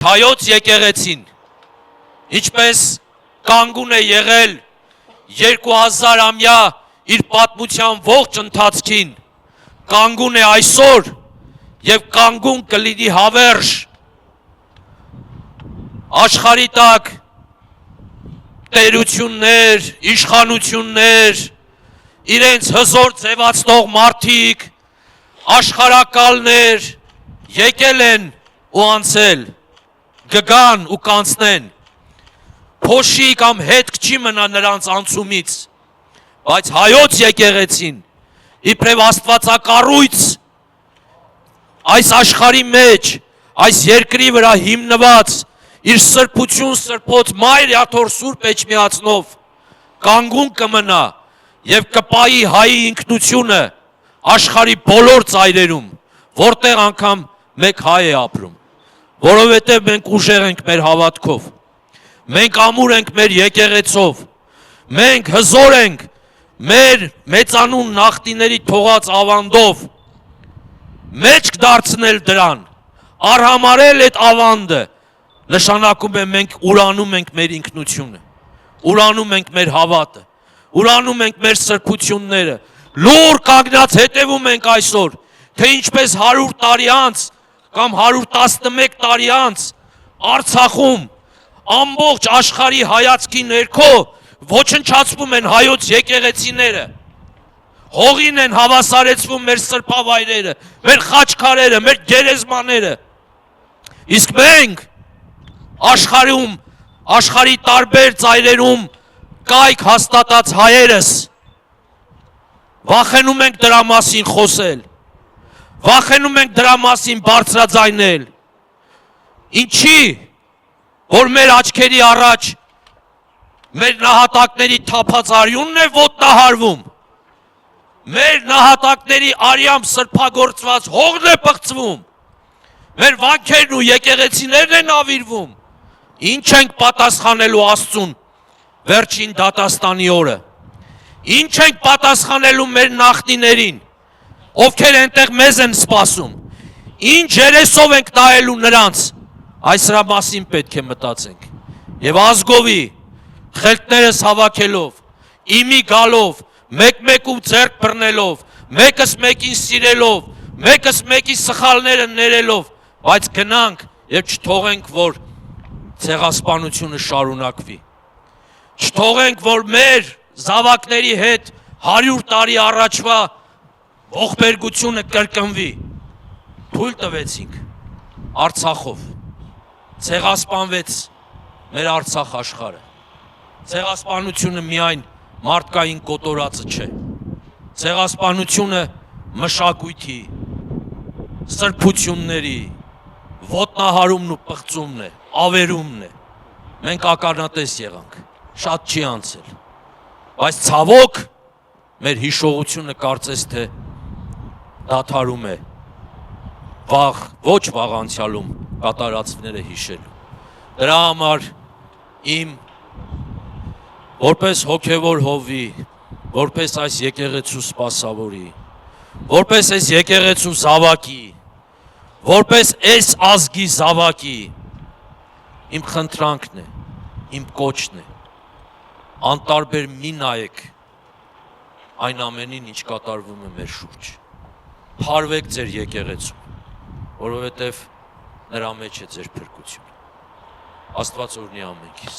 Հայոց եկեղեցին, ինչպես կանգուն է եղել 2000 ամյա իր պատմության ողջ ընթացքին, կանգուն է այսօր և կանգուն կլինի հավերժ աշխարհի տակ տերություններ, իշխանություններ, իրենց հզոր ձևացնող մարդիկ, աշխարհակալներ եկել են ու անցել, գգան ու կանցնեն, փոշի կամ հետք չի մնա նրանց անցումից, բայց հայոց եկեղեցին, իբրև աստվածակառույց, այս աշխարհի մեջ, այս երկրի վրա հիմնված, իր սրբություն սրբոց մայր աթոռ սուրբ էջմիածնով, կանգուն կմնա և կպայի հայի ինքնությունը աշխարհի բոլոր ծայրերում, որտեղ անգամ մեկ հայ է ապրում, որովհետև մենք ուժեղ ենք մեր հավատքով, մենք ամուր ենք մեր եկեղեցով, մենք հզոր ենք մեր մեծանուն նախնիների թողած ավանդով, մեջք դարձնել դրան, արհամարել այդ ավանդը, նշանակում է մենք ուրանում ենք մեր ինքնությունը, ուրանում ենք մեր հավատը, ուրանում ենք մեր սրբությունները, լուր կանգնած հետևում ենք այսօր, թե ինչպես 100 տարի անց կամ 111 տարի անց Արցախում ամբողջ աշխարհի հայացքի ներքո ոչնչացվում են հայոց եկեղեցիները, հողին են հավասարեցվում մեր սրբավայրերը, մեր խաչքարերը, մեր գերեզմաները, իսկ մենք աշխարհում, աշխարհի տարբեր ծայրերում կայք հաստատած հայերս վախենում ենք դրա մասին խոսել, վախենում ենք դրա մասին բարձրաձայնել, ինչի, որ մեր աչքերի առաջ մեր նահատակների թափած արյունն է ոտնահարվում, մեր նահատակների արյամբ սրբագործված հողն է պղծվում, մեր վանքերն ու եկեղեցիներն են ավիրվում, ինչ ենք պատասխանելու Աստծուն վերջին դատաստանի օրը, ինչ ենք պատասխանելու մեր նախնիներին, ովքեր այնտեղ մեզ են սպասում, ինչ երեսով ենք նայելու նրանց, այս հրա մասին պետք է մտածենք, և ազգովի խելքներս հավաքելով, իմի գալով, մեկ-մեկում ձեռք բռնելով, մեկս մեկին սիրելով, մեկս մեկի սխալները ներելով, բայց գնանք և չթողենք, որ ցեղասպանությունը շարունակվի, չթողենք, որ մեր զավակների հետ 100 տարի առաջվա ողբերգությունը կրկնվի, թույլ տվեցինք Արցախով, ցեղասպանվեց մեր Արցախ աշխարհը, ցեղասպանությունը միայն մարդկային կոտորածը չէ, ցեղասպանությունը մշակույթի, սրբությունների, ոտնահարումն ու պղծումն է, ավերումն է, մենք ականատես եղանք, շատ չի անցել, բայց ցավոք մեր հիշողությունը կարծես թե դադարում է ոչ վաղ անցյալում կատարածները հիշելու, դրա համար իմ որպես հոգևոր հովվի, որպես այս եկեղեցու սպասավորի, որպես այս եկեղեցու զավակի, որպես այս ազգի զավակի, իմ խնդրանքն է, իմ կոչն է, անտարբեր մի նայեք այն ամենին, ինչ կատարվում է մեր շուրջ, փարվեք ձեր եկեղեցում, որովհետև նրա մեջ է ձեր փրկությունը, Աստված օրհնի ամենքիս։